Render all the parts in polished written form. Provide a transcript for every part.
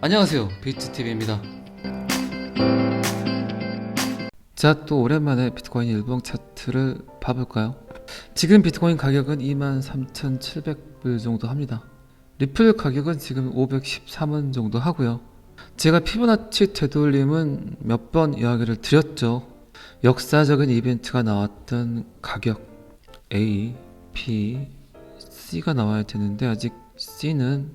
안녕하세요, 비트TV입니다. 자, 또 오랜만에 비트코인 일봉 차트를 봐볼까요? 지금 비트코인 가격은 23,700불 정도 합니다. 리플 가격은 지금 513원 정도 하고요. 제가 피보나치 되돌림은 몇 번 이야기를 드렸죠. 역사적인 이벤트가 나왔던 가격 A, B, C가 나와야 되는데 아직 C는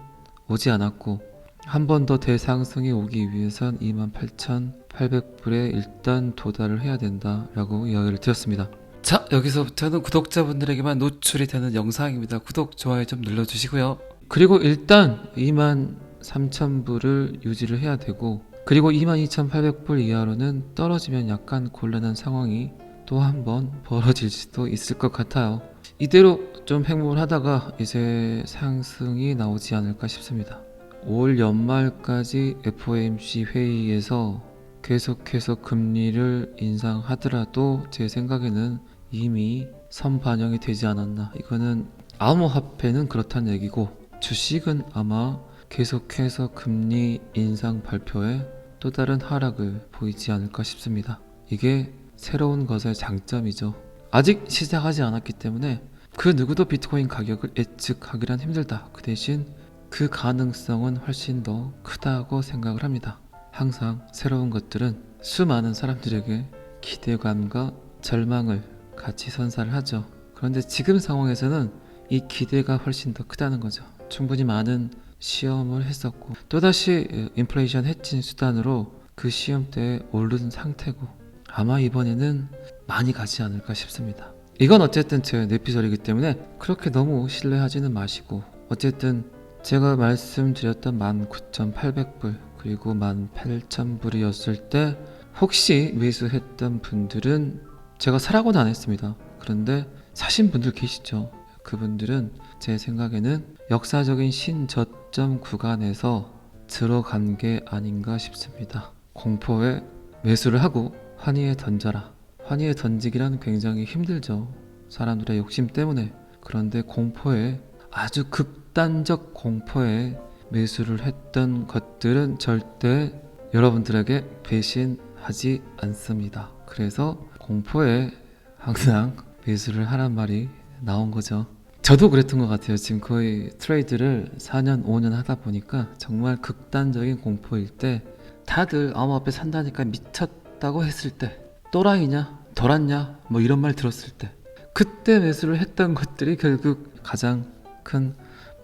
오지 않았고, 한 번 더 대상승이 오기 위해선 28,800불에 일단 도달을 해야 된다라고 이야기를 드렸습니다. 자, 여기서부터는 구독자분들에게만 노출이 되는 영상입니다. 구독, 좋아요 좀 눌러주시고요. 그리고 일단 23,000불을 유지를 해야 되고, 그리고 22,800불 이하로는 떨어지면 약간 곤란한 상황이 또 한 번 벌어질 수도 있을 것 같아요. 이대로 좀 행보를 하다가 이제 상승이 나오지 않을까 싶습니다. 올 연말까지 FOMC 회의에서 계속해서 금리를 인상하더라도 제 생각에는 이미 선반영이 되지 않았나. 이거는 암호화폐는 그렇다는 얘기고, 주식은 아마 계속해서 금리 인상 발표에 또 다른 하락을 보이지 않을까 싶습니다. 이게 새로운 것의 장점이죠. 아직 시작하지 않았기 때문에 그 누구도 비트코인 가격을 예측하기란 힘들다. 그 대신 그 가능성은 훨씬 더 크다고 생각을 합니다. 항상 새로운 것들은 수많은 사람들에게 기대감과 절망을 같이 선사를 하죠. 그런데 지금 상황에서는 이 기대가 훨씬 더 크다는 거죠. 충분히 많은 시험을 했었고, 또다시 인플레이션 해칭 수단으로 그 시험대에 오른 상태고, 아마 이번에는 많이 가지 않을까 싶습니다. 이건 어쨌든 제 내피셜이기 때문에 그렇게 너무 신뢰하지는 마시고, 어쨌든 제가 말씀드렸던 19,800불 그리고 18,000불이었을 때 혹시 매수했던 분들은 제가 사라고는 안 했습니다. 그런데 사신 분들 계시죠. 그분들은 제 생각에는 역사적인 신저점 구간에서 들어간 게 아닌가 싶습니다. 공포에 매수를 하고 환희에 던져라. 환희에 던지기란 굉장히 힘들죠. 사람들의 욕심 때문에. 그런데 공포에, 아주 극단적 공포에 매수를 했던 것들은 절대 여러분들에게 배신하지 않습니다. 그래서 공포에 항상 매수를 하란 말이 나온 거죠. 저도 그랬던 것 같아요. 지금 거의 트레이드를 4년, 5년 하다 보니까 정말 극단적인 공포일 때 다들 암호화폐 산다니까 미쳤다고 했을 때, 또라이냐, 덜았냐, 뭐 이런 말 들었을 때, 그때 매수를 했던 것들이 결국 가장 큰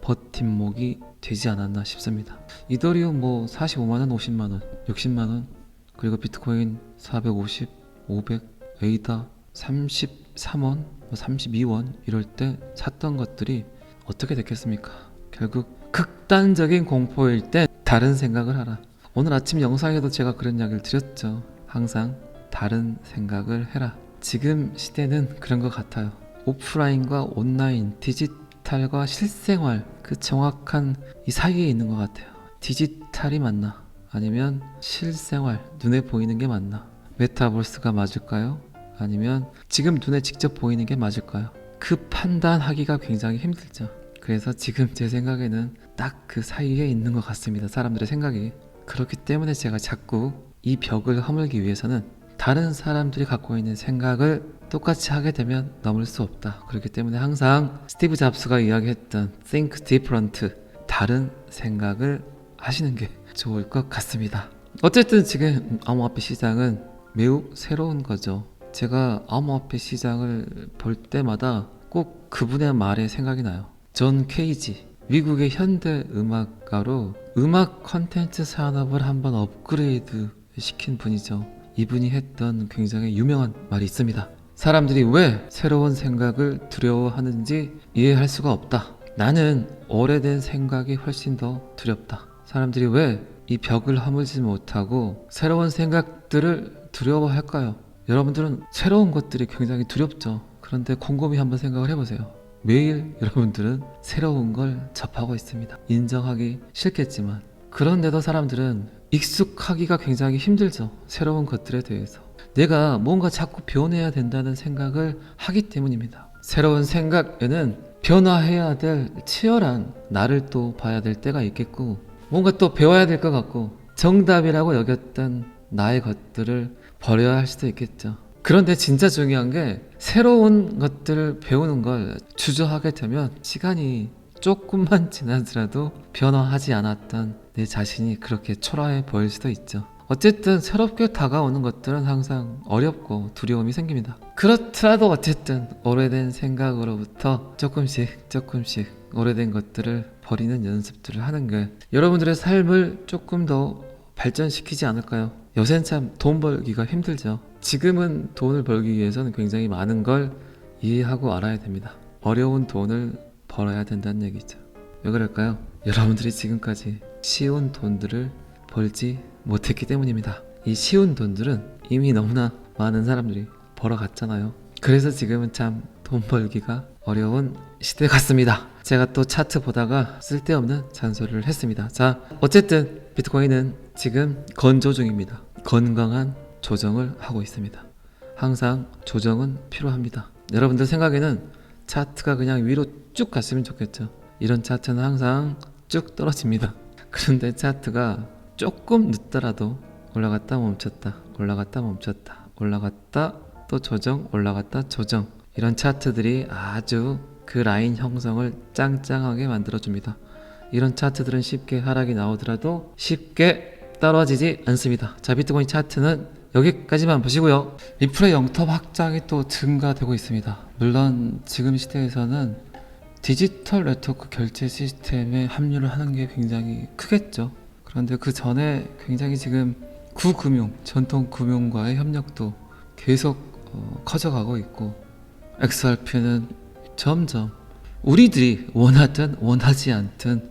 버팀목이 되지 않았나 싶습니다. 이더리움 뭐 45만원, 50만원, 60만원, 그리고 비트코인 450, 500, 에이다 33원, 32원 이럴 때 샀던 것들이 어떻게 됐겠습니까? 결국 극단적인 공포일 때 다른 생각을 하라. 오늘 아침 영상에도 제가 그런 이야기를 드렸죠. 항상 다른 생각을 해라. 지금 시대는 그런 것 같아요. 오프라인과 온라인, 디지털과 실생활, 그 정확한 이 사이에 있는 것 같아요. 디지털이 맞나? 아니면 실생활, 눈에 보이는 게 맞나? 메타버스가 맞을까요? 아니면 지금 눈에 직접 보이는 게 맞을까요? 그 판단하기가 굉장히 힘들죠. 그래서 지금 제 생각에는 딱 그 사이에 있는 것 같습니다. 사람들의 생각이. 그렇기 때문에 제가 자꾸 이 벽을 허물기 위해서는 다른 사람들이 갖고 있는 생각을 똑같이 하게 되면 넘을 수 없다. 그렇기 때문에 항상 스티브 잡스가 이야기했던 Think different, 다른 생각을 하시는 게 좋을 것 같습니다. 어쨌든 지금 암호화폐 시장은 매우 새로운 거죠. 제가 암호화폐 시장을 볼 때마다 꼭 그분의 말에 생각이 나요. 존 케이지, 미국의 현대 음악가로 음악 컨텐츠 산업을 한번 업그레이드 시킨 분이죠. 이분이 했던 굉장히 유명한 말이 있습니다. 사람들이 왜 새로운 생각을 두려워하는지 이해할 수가 없다. 나는 오래된 생각이 훨씬 더 두렵다. 사람들이 왜 이 벽을 허물지 못하고 새로운 생각들을 두려워할까요? 여러분들은 새로운 것들이 굉장히 두렵죠. 그런데 곰곰이 한번 생각을 해보세요. 매일 여러분들은 새로운 걸 접하고 있습니다. 인정하기 싫겠지만, 그런데도 사람들은 익숙하기가 굉장히 힘들죠. 새로운 것들에 대해서 내가 뭔가 자꾸 변해야 된다는 생각을 하기 때문입니다. 새로운 생각에는 변화해야 될 치열한 나를 또 봐야 될 때가 있겠고, 뭔가 또 배워야 될 것 같고 정답이라고 여겼던 나의 것들을 버려야 할 수도 있겠죠. 그런데 진짜 중요한 게 새로운 것들을 배우는 걸 주저하게 되면 시간이 조금만 지나더라도 변화하지 않았던 내 자신이 그렇게 초라해 보일 수도 있죠. 어쨌든 새롭게 다가오는 것들은 항상 어렵고 두려움이 생깁니다. 그렇더라도 어쨌든 오래된 생각으로부터 조금씩 오래된 것들을 버리는 연습들을 하는 게 여러분들의 삶을 조금 더 발전시키지 않을까요? 요새는 참 돈 벌기가 힘들죠. 지금은 돈을 벌기 위해서는 굉장히 많은 걸 이해하고 알아야 됩니다. 어려운 돈을 벌어야 된다는 얘기죠. 왜 그럴까요? 여러분들이 지금까지 쉬운 돈들을 벌지 못했기 때문입니다. 이 쉬운 돈들은 이미 너무나 많은 사람들이 벌어갔잖아요. 그래서 지금은 참 돈 벌기가 어려운 시대 같습니다. 제가 또 차트 보다가 쓸데없는 잔소리를 했습니다. 자, 어쨌든 비트코인은 지금 건조 중입니다. 건강한 조정을 하고 있습니다. 항상 조정은 필요합니다. 여러분들 생각에는 차트가 그냥 위로 쭉 갔으면 좋겠죠. 이런 차트는 항상 쭉 떨어집니다. 그런데 차트가 조금 늦더라도 올라갔다 멈췄다 올라갔다 또 조정, 올라갔다 조정, 이런 차트들이 아주 그 라인 형성을 짱짱하게 만들어줍니다. 이런 차트들은 쉽게 하락이 나오더라도 쉽게 떨어지지 않습니다. 자, 비트코인 차트는 여기까지만 보시고요. 리플의 영토 확장이 또 증가되고 있습니다. 물론 지금 시대에서는 디지털 네트워크 결제 시스템에 합류를 하는 게 굉장히 크겠죠. 그런데 그 전에 굉장히 지금 구금융, 전통 금융과의 협력도 계속 커져가고 있고, XRP는 점점 우리들이 원하든 원하지 않든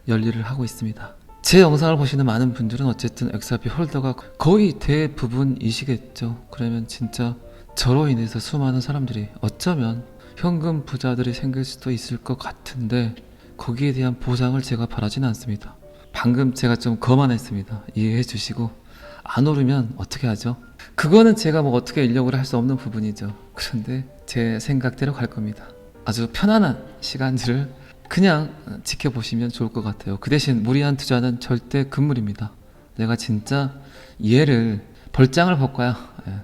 열일을 하고 있습니다. 제 영상을 보시는 많은 분들은 어쨌든 XRP 홀더가 거의 대부분이시겠죠. 그러면 진짜 저로 인해서 수많은 사람들이 어쩌면 현금 부자들이 생길 수도 있을 것 같은데 거기에 대한 보상을 제가 바라진 않습니다. 방금 제가 좀 거만했습니다. 이해해 주시고, 안 오르면 어떻게 하죠? 그거는 제가 뭐 어떻게 인력을 할 수 없는 부분이죠. 그런데 제 생각대로 갈 겁니다. 아주 편안한 시간들을 그냥 지켜보시면 좋을 것 같아요. 그 대신 무리한 투자는 절대 금물입니다. 내가 진짜 얘를 벌장을 볼 거야,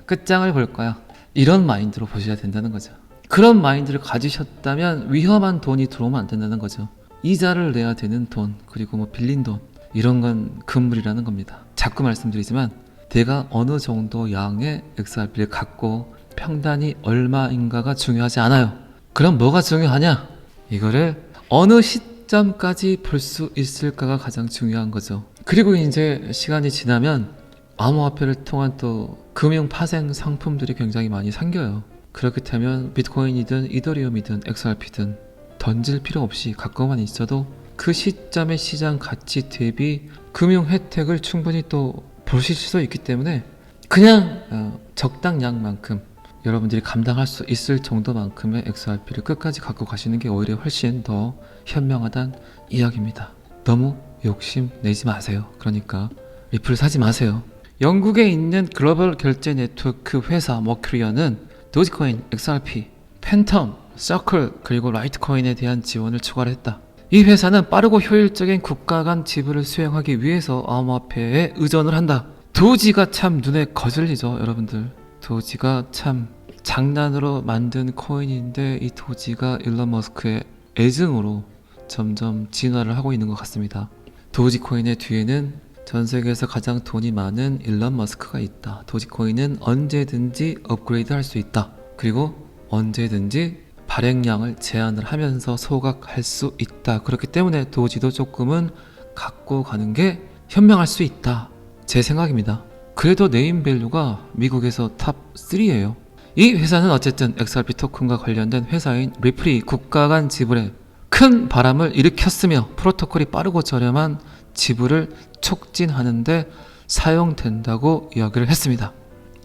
끝장을 볼 거야, 이런 마인드로 보셔야 된다는 거죠. 그런 마인드를 가지셨다면 위험한 돈이 들어오면 안 된다는 거죠. 이자를 내야 되는 돈, 그리고 뭐 빌린 돈, 이런 건 금물이라는 겁니다. 자꾸 말씀드리지만 내가 어느 정도 양의 XRP를 갖고 평단이 얼마인가가 중요하지 않아요. 그럼 뭐가 중요하냐? 이거를 어느 시점까지 볼 수 있을까가 가장 중요한 거죠. 그리고 이제 시간이 지나면 암호화폐를 통한 또 금융 파생 상품들이 굉장히 많이 생겨요. 그렇게 되면 비트코인이든 이더리움이든 XRP든 던질 필요 없이 갖고만 있어도 그 시점의 시장 가치 대비 금융 혜택을 충분히 또 보실 수도 있기 때문에 그냥 적당량만큼 여러분들이 감당할 수 있을 정도만큼의 XRP를 끝까지 갖고 가시는 게 오히려 훨씬 더 현명하다는 이야기입니다. 너무 욕심 내지 마세요. 그러니까 리플 사지 마세요. 영국에 있는 글로벌 결제 네트워크 회사 머큐리언은 도지코인, XRP, 팬텀, 서클 그리고 라이트코인에 대한 지원을 추가를 했다. 이 회사는 빠르고 효율적인 국가 간 지불을 수행하기 위해서 암호화폐에 의존을 한다. 도지가 참 눈에 거슬리죠, 여러분들. 도지가 참 장난으로 만든 코인인데 이 도지가 일론 머스크의 애증으로 점점 진화를 하고 있는 것 같습니다. 도지코인의 뒤에는 전 세계에서 가장 돈이 많은 일론 머스크가 있다. 도지코인은 언제든지 업그레이드 할 수 있다. 그리고 언제든지 발행량을 제한을 하면서 소각할 수 있다. 그렇기 때문에 도지도 조금은 갖고 가는 게 현명할 수 있다. 제 생각입니다. 그래도 네임밸류가 미국에서 탑 3예요. 이 회사는 어쨌든 XRP 토큰과 관련된 회사인 리플이 국가 간 지불에 큰 바람을 일으켰으며 프로토콜이 빠르고 저렴한 지불을 촉진하는데 사용된다고 이야기를 했습니다.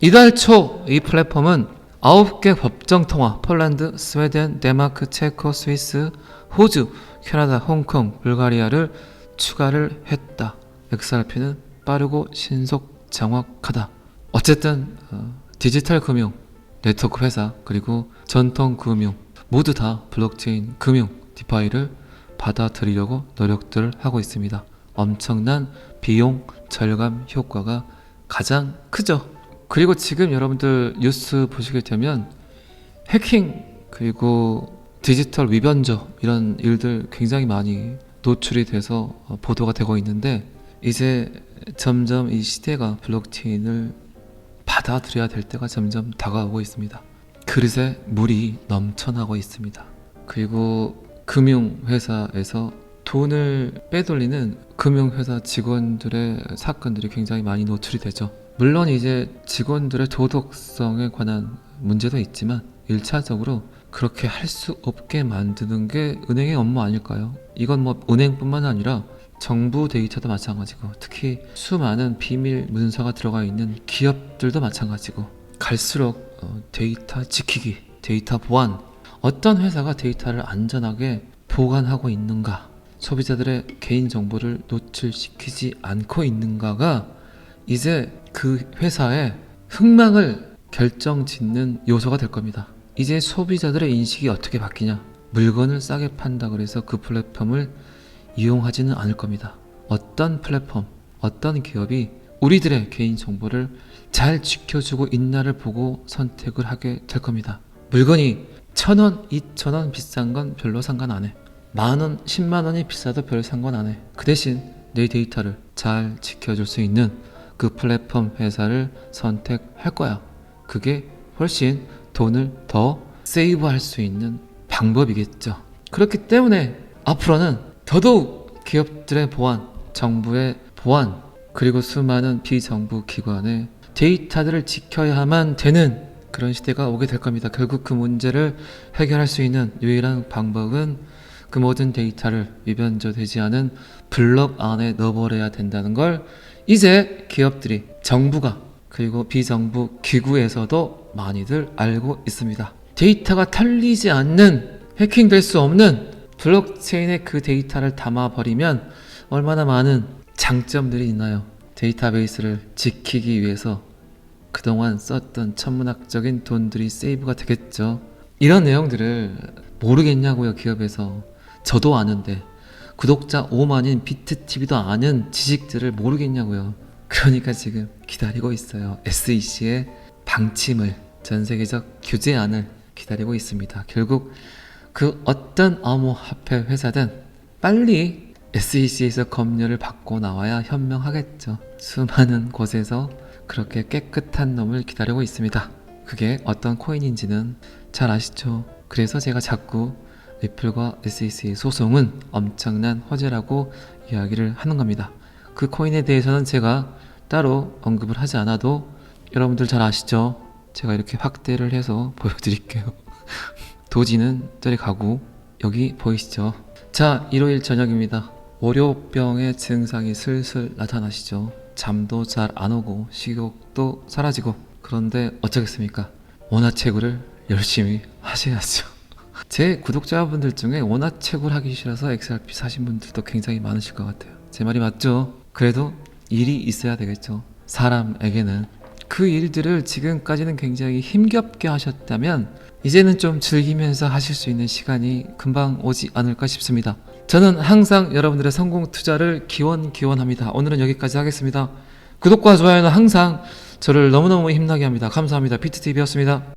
이달 초 이 플랫폼은 9개 법정 통화, 폴란드, 스웨덴, 덴마크, 체코, 스위스, 호주, 캐나다, 홍콩, 불가리아를 추가를 했다. XRP는 빠르고 신속 정확하다. 어쨌든 디지털 금융, 네트워크 회사, 그리고 전통 금융 모두 다 블록체인 금융, 디파이를 받아들이려고 노력들을 하고 있습니다. 엄청난 비용 절감 효과가 가장 크죠. 그리고 지금 여러분들 뉴스 보시게 되면 해킹 그리고 디지털 위변조 이런 일들 굉장히 많이 노출이 돼서 보도가 되고 있는데, 이제 점점 이 시대가 블록체인을 받아들여야 될 때가 점점 다가오고 있습니다. 그릇에 물이 넘쳐나고 있습니다. 그리고 금융회사에서 돈을 빼돌리는 금융회사 직원들의 사건들이 굉장히 많이 노출이 되죠. 물론 이제 직원들의 도덕성에 관한 문제도 있지만 1차적으로 그렇게 할 수 없게 만드는 게 은행의 업무 아닐까요? 이건 뭐 은행뿐만 아니라 정부 데이터도 마찬가지고, 특히 수많은 비밀 문서가 들어가 있는 기업들도 마찬가지고, 갈수록 데이터 지키기, 데이터 보안, 어떤 회사가 데이터를 안전하게 보관하고 있는가, 소비자들의 개인정보를 노출시키지 않고 있는가가 이제 그 회사의 흥망을 결정짓는 요소가 될 겁니다. 이제 소비자들의 인식이 어떻게 바뀌냐, 물건을 싸게 판다 그래서 그 플랫폼을 이용하지는 않을 겁니다. 어떤 플랫폼, 어떤 기업이 우리들의 개인정보를 잘 지켜주고 있나를 보고 선택을 하게 될 겁니다. 물건이 1,000원, 2,000원 비싼 건 별로 상관 안 해. 만원, 10만원이 비싸도 별 상관 안 해. 그 대신 내 데이터를 잘 지켜줄 수 있는 그 플랫폼 회사를 선택할 거야. 그게 훨씬 돈을 더 세이브할 수 있는 방법이겠죠. 그렇기 때문에 앞으로는 더더욱 기업들의 보안, 정부의 보안, 그리고 수많은 비정부 기관의 데이터들을 지켜야만 되는 그런 시대가 오게 될 겁니다. 결국 그 문제를 해결할 수 있는 유일한 방법은 그 모든 데이터를 위변조되지 않은 블록 안에 넣어버려야 된다는 걸 이제 기업들이, 정부가, 그리고 비정부 기구에서도 많이들 알고 있습니다. 데이터가 털리지 않는, 해킹될 수 없는 블록체인에 그 데이터를 담아버리면 얼마나 많은 장점들이 있나요? 데이터베이스를 지키기 위해서 그동안 썼던 천문학적인 돈들이 세이브가 되겠죠. 이런 내용들을 모르겠냐고요, 기업에서. 저도 아는데 구독자 5만인 비트TV도 아는 지식들을 모르겠냐고요. 그러니까 지금 기다리고 있어요. SEC의 방침을, 전 세계적 규제안을 기다리고 있습니다. 결국 그 어떤 암호화폐 회사든 빨리 SEC에서 검열을 받고 나와야 현명하겠죠. 수많은 곳에서 그렇게 깨끗한 놈을 기다리고 있습니다. 그게 어떤 코인인지는 잘 아시죠? 그래서 제가 자꾸 리플과 SEC 소송은 엄청난 허재라고 이야기를 하는 겁니다. 그 코인에 대해서는 제가 따로 언급을 하지 않아도 여러분들 잘 아시죠? 제가 이렇게 확대를 해서 보여드릴게요. 도지는 저리 가고, 여기 보이시죠? 자, 일요일 저녁입니다. 월요병의 증상이 슬슬 나타나시죠? 잠도 잘 안 오고 식욕도 사라지고. 그런데 어쩌겠습니까? 원화채굴을 열심히 하셔야죠. 제 구독자분들 중에 원화채굴 하기 싫어서 XRP 사신 분들도 굉장히 많으실 것 같아요. 제 말이 맞죠? 그래도 일이 있어야 되겠죠. 사람에게는. 그 일들을 지금까지는 굉장히 힘겹게 하셨다면 이제는 좀 즐기면서 하실 수 있는 시간이 금방 오지 않을까 싶습니다. 저는 항상 여러분들의 성공 투자를 기원합니다. 오늘은 여기까지 하겠습니다. 구독과 좋아요는 항상 저를 너무너무 힘나게 합니다. 감사합니다. 비트TV였습니다.